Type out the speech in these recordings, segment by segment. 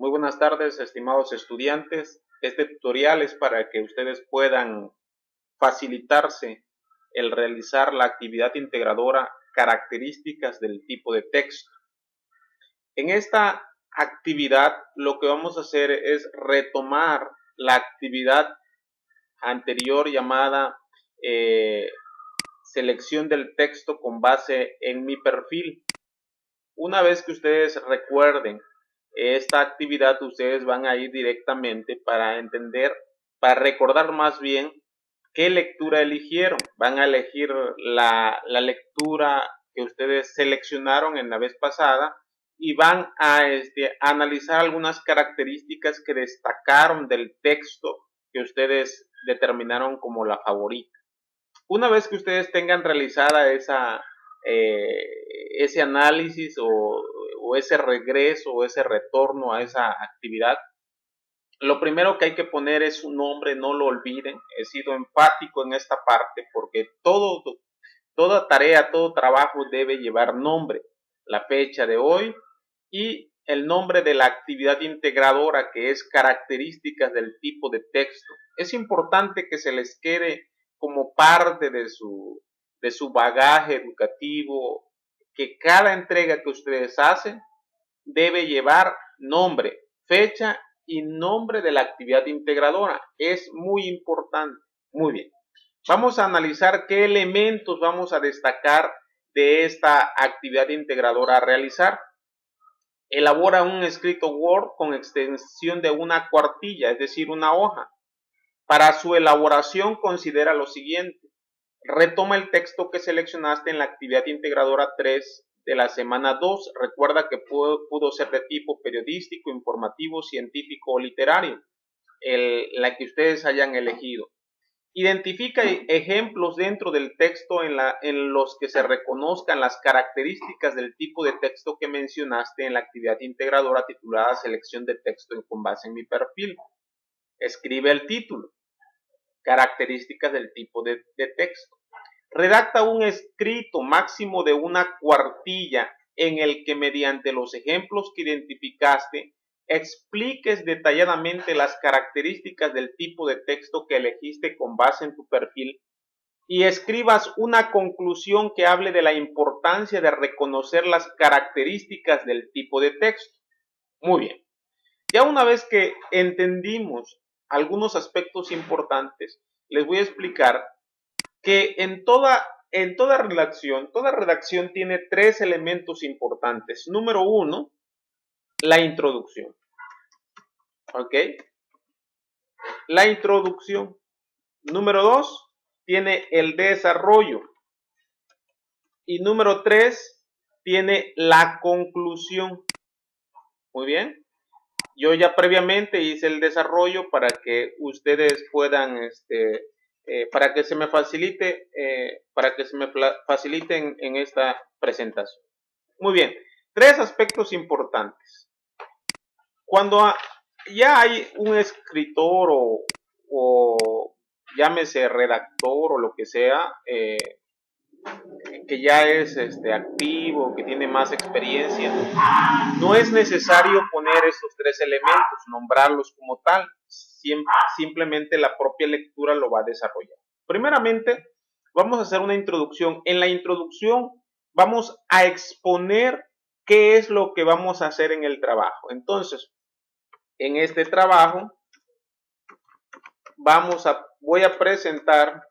Muy buenas tardes, estimados estudiantes. Este tutorial es para que ustedes puedan facilitarse el realizar la actividad integradora características del tipo de texto. En esta actividad lo que vamos a hacer es retomar la actividad anterior llamada selección del texto con base en mi perfil. Una vez que ustedes recuerden esta actividad, ustedes van a ir directamente para recordar más bien qué lectura eligieron. Van a elegir la lectura que ustedes seleccionaron en la vez pasada y van a analizar algunas características que destacaron del texto que ustedes determinaron como la favorita. Una vez que ustedes tengan realizada ese análisis o ese regreso o ese retorno a esa actividad, lo primero que hay que poner es su nombre, no lo olviden. He sido enfático en esta parte porque toda tarea, todo trabajo debe llevar nombre, la fecha de hoy y el nombre de la actividad integradora, que es características del tipo de texto. Es importante que se les quede como parte de su bagaje educativo, que cada entrega que ustedes hacen debe llevar nombre, fecha y nombre de la actividad integradora. Es muy importante. Muy bien. Vamos a analizar qué elementos vamos a destacar de esta actividad integradora a realizar. Elabora un escrito Word con extensión de una cuartilla, es decir, una hoja. Para su elaboración considera lo siguiente. Retoma el texto que seleccionaste en la actividad integradora 3 de la semana 2. Recuerda que pudo ser de tipo periodístico, informativo, científico o literario, la que ustedes hayan elegido. Identifica ejemplos dentro del texto en los que se reconozcan las características del tipo de texto que mencionaste en la actividad integradora titulada Selección de texto con base en mi perfil. Escribe el título. Características del tipo de texto. Redacta un escrito máximo de una cuartilla en el que mediante los ejemplos que identificaste expliques detalladamente las características del tipo de texto que elegiste con base en tu perfil y escribas una conclusión que hable de la importancia de reconocer las características del tipo de texto. Muy bien. Ya una vez que entendimos algunos aspectos importantes, les voy a explicar que en toda redacción tiene tres elementos importantes. Número uno, la introducción. ¿Ok? La introducción. Número dos, tiene el desarrollo. Y número tres, tiene la conclusión. Muy bien. Yo ya previamente hice el desarrollo para que ustedes puedan, para que se me facilite, en esta presentación. Muy bien, tres aspectos importantes. Cuando ya hay un escritor o llámese redactor o lo que sea, que ya es activo, que tiene más experiencia, no es necesario poner estos tres elementos, nombrarlos como tal, simplemente la propia lectura lo va a desarrollar. Primeramente, vamos a hacer una introducción. En la introducción vamos a exponer qué es lo que vamos a hacer en el trabajo. Entonces, en este trabajo voy a presentar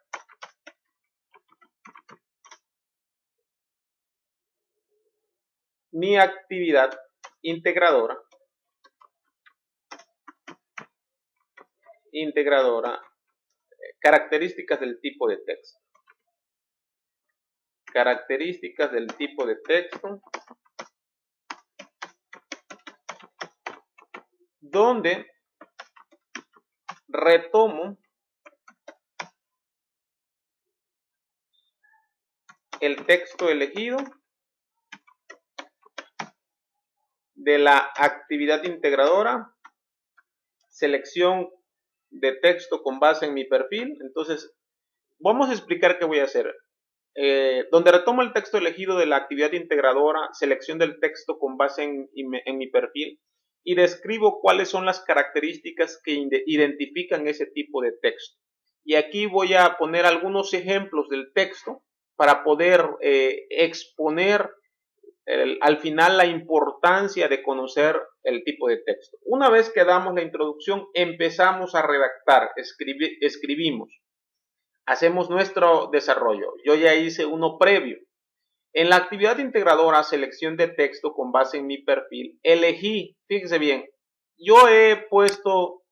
mi actividad integradora, características del tipo de texto. Características del tipo de texto, donde retomo el texto elegido de la actividad integradora, selección de texto con base en mi perfil. Entonces, vamos a explicar qué voy a hacer. Donde retomo el texto elegido de la actividad integradora, selección del texto con base en mi perfil, y describo cuáles son las características que identifican ese tipo de texto. Y aquí voy a poner algunos ejemplos del texto para poder exponer al final la importancia de conocer el tipo de texto. Una vez que damos la introducción, empezamos a redactar, escribimos, hacemos nuestro desarrollo. Yo ya hice uno previo. En la actividad integradora, selección de texto con base en mi perfil, elegí, fíjese bien, yo he puesto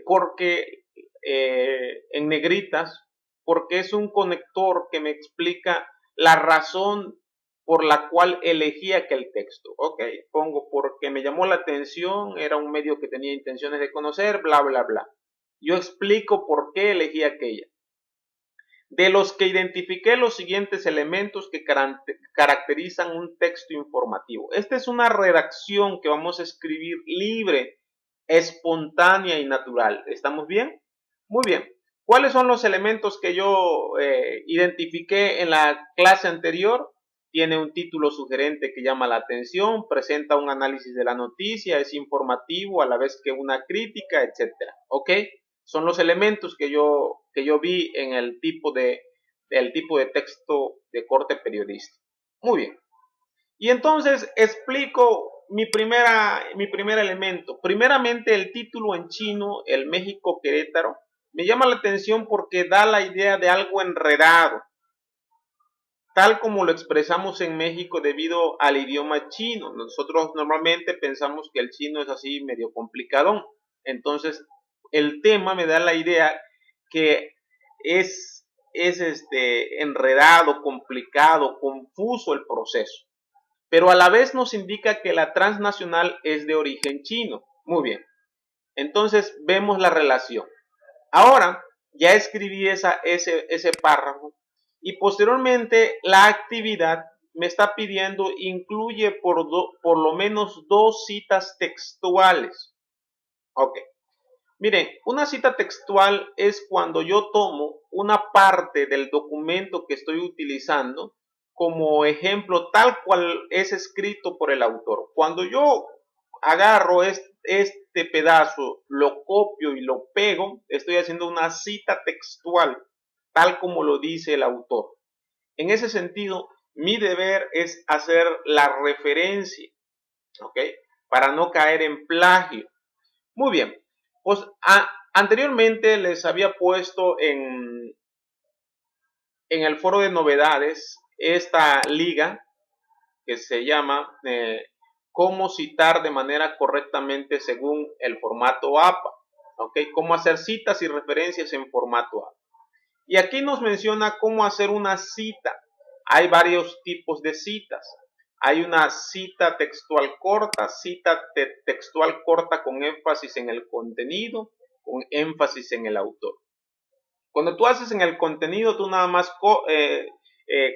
porque en negritas, porque es un conector que me explica la razón por la cual elegí aquel texto. Ok, pongo porque me llamó la atención, era un medio que tenía intenciones de conocer, bla, bla, bla. Yo explico por qué elegí aquella. De los que identifiqué los siguientes elementos que caracterizan un texto informativo. Esta es una redacción que vamos a escribir libre, espontánea y natural. ¿Estamos bien? Muy bien. ¿Cuáles son los elementos que yo identifiqué en la clase anterior? Tiene un título sugerente que llama la atención, presenta un análisis de la noticia, es informativo a la vez que una crítica, etcétera. ¿Ok? Son los elementos que yo vi en el tipo de texto de corte periodístico. Muy bien. Y entonces explico mi primer elemento. Primeramente, el título en chino, el México Querétaro, me llama la atención porque da la idea de algo enredado, tal como lo expresamos en México debido al idioma chino. Nosotros normalmente pensamos que el chino es así medio complicadón. Entonces, el tema me da la idea que es enredado, complicado, confuso el proceso. Pero a la vez nos indica que la transnacional es de origen chino. Muy bien. Entonces vemos la relación. Ahora ya escribí ese párrafo y posteriormente la actividad me está pidiendo incluye por lo menos 2 citas textuales. Ok. Miren, una cita textual es cuando yo tomo una parte del documento que estoy utilizando como ejemplo tal cual es escrito por el autor. Cuando yo agarro este pedazo, lo copio y lo pego, estoy haciendo una cita textual tal como lo dice el autor. En ese sentido, mi deber es hacer la referencia, ¿ok? Para no caer en plagio. Muy bien, pues anteriormente les había puesto en el foro de novedades esta liga que se llama cómo citar de manera correctamente según el formato APA, ¿ok? Cómo hacer citas y referencias en formato APA. Y aquí nos menciona cómo hacer una cita. Hay varios tipos de citas. Hay una cita textual corta, cita textual corta con énfasis en el contenido, con énfasis en el autor. Cuando tú haces en el contenido, tú nada más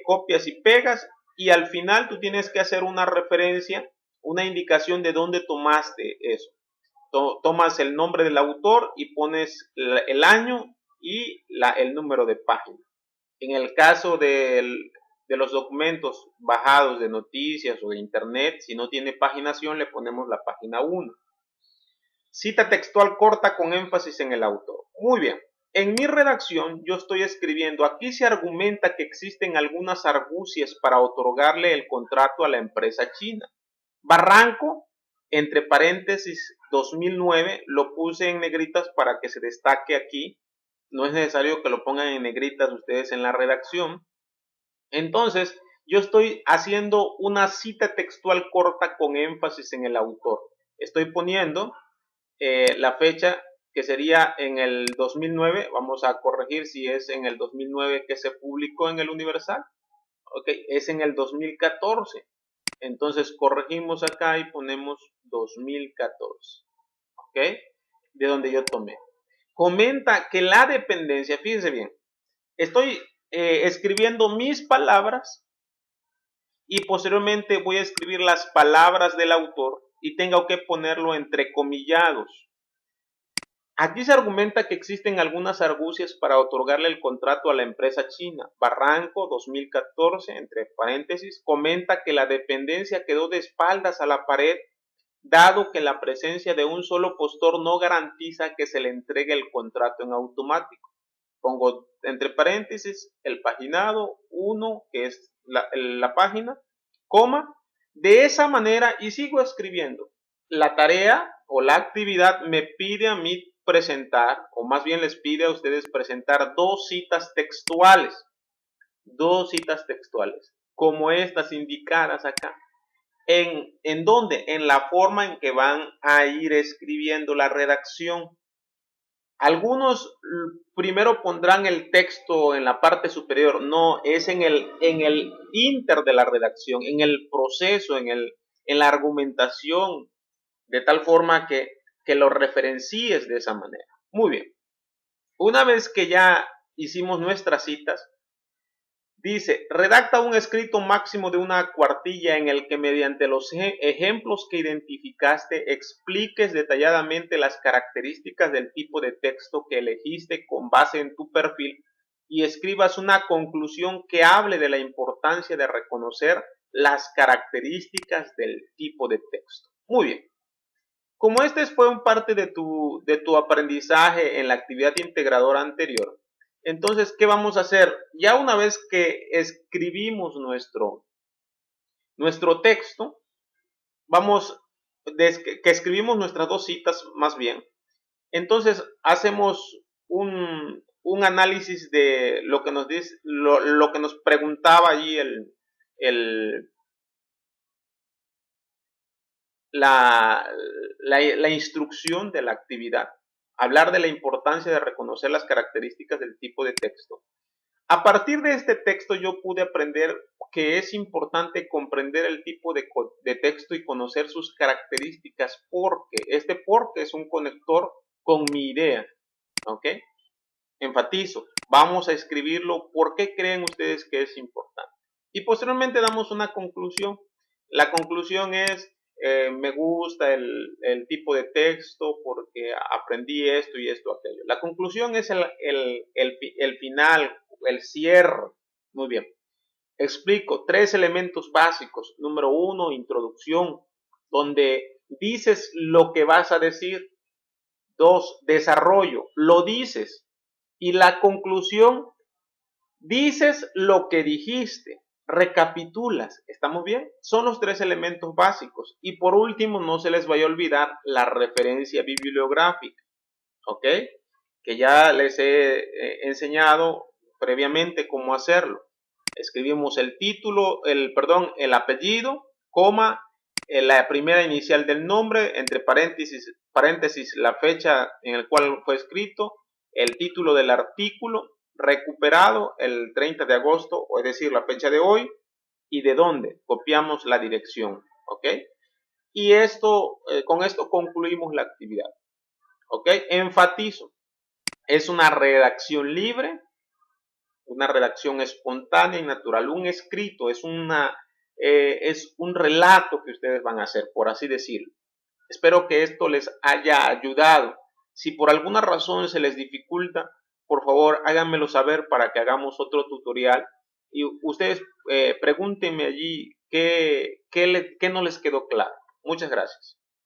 copias y pegas y al final tú tienes que hacer una referencia, una indicación de dónde tomaste eso. Tomas el nombre del autor y pones el año y el número de página. En el caso de los documentos bajados de noticias o de internet, si no tiene paginación, le ponemos la página 1. Cita textual corta con énfasis en el autor. Muy bien. En mi redacción yo estoy escribiendo, aquí se argumenta que existen algunas argucias para otorgarle el contrato a la empresa china. Barranco, entre paréntesis 2009, lo puse en negritas para que se destaque aquí. No es necesario que lo pongan en negritas ustedes en la redacción. Entonces, yo estoy haciendo una cita textual corta con énfasis en el autor. Estoy poniendo la fecha que sería en el 2009. Vamos a corregir si es en el 2009 que se publicó en el Universal. Ok, es en el 2014. Entonces corregimos acá y ponemos 2014. ¿Ok? De donde yo tomé. Comenta que la dependencia, fíjense bien, estoy escribiendo mis palabras y posteriormente voy a escribir las palabras del autor y tengo que ponerlo entrecomillados. Aquí se argumenta que existen algunas argucias para otorgarle el contrato a la empresa china. Barranco 2014, entre paréntesis, comenta que la dependencia quedó de espaldas a la pared dado que la presencia de un solo postor no garantiza que se le entregue el contrato en automático. Pongo entre paréntesis el paginado 1, que es la página, coma, de esa manera, y sigo escribiendo. La tarea o la actividad me pide a mí presentar, o más bien les pide a ustedes presentar dos citas textuales, como estas indicadas acá. ¿En dónde? En la forma en que van a ir escribiendo la redacción. Algunos primero pondrán el texto en la parte superior, no, es en el inter de la redacción, en el proceso, en la argumentación, de tal forma que lo referencies de esa manera. Muy bien, una vez que ya hicimos nuestras citas, dice, redacta un escrito máximo de una cuartilla en el que mediante los ejemplos que identificaste expliques detalladamente las características del tipo de texto que elegiste con base en tu perfil y escribas una conclusión que hable de la importancia de reconocer las características del tipo de texto. Muy bien. Como este fue un parte de tu aprendizaje en la actividad integradora anterior, entonces, ¿qué vamos a hacer? Ya una vez que escribimos nuestro texto, que escribimos nuestras dos citas más bien, entonces hacemos un análisis de lo que nos dice, lo que nos preguntaba allí la instrucción de la actividad. Hablar de la importancia de reconocer las características del tipo de texto. A partir de este texto yo pude aprender que es importante comprender el tipo de texto y conocer sus características porque es un conector con mi idea, ¿ok? Enfatizo, vamos a escribirlo, ¿por qué creen ustedes que es importante? Y posteriormente damos una conclusión. La conclusión es, me gusta el tipo de texto porque aprendí esto y esto, aquello. La conclusión es el final, el cierre. Muy bien. Explico 3 elementos básicos. Número 1, introducción, donde dices lo que vas a decir. 2, desarrollo, lo dices. Y la conclusión, dices lo que dijiste, recapitulas. ¿Estamos bien? Son los 3 elementos básicos. Y por último, no se les vaya a olvidar la referencia bibliográfica. ¿Ok? Que ya les he enseñado previamente cómo hacerlo. Escribimos el título, el apellido, coma, la primera inicial del nombre, entre paréntesis la fecha en la cual fue escrito, el título del artículo, recuperado el 30 de agosto, es decir, la fecha de hoy, y de dónde. Copiamos la dirección, ¿ok? Y con esto concluimos la actividad, ¿ok? Enfatizo, es una redacción libre, una redacción espontánea y natural. Un escrito es un relato que ustedes van a hacer, por así decirlo. Espero que esto les haya ayudado. Si por alguna razón se les dificulta, por favor háganmelo saber para que hagamos otro tutorial. Y ustedes pregúntenme allí qué no les quedó claro. Muchas gracias.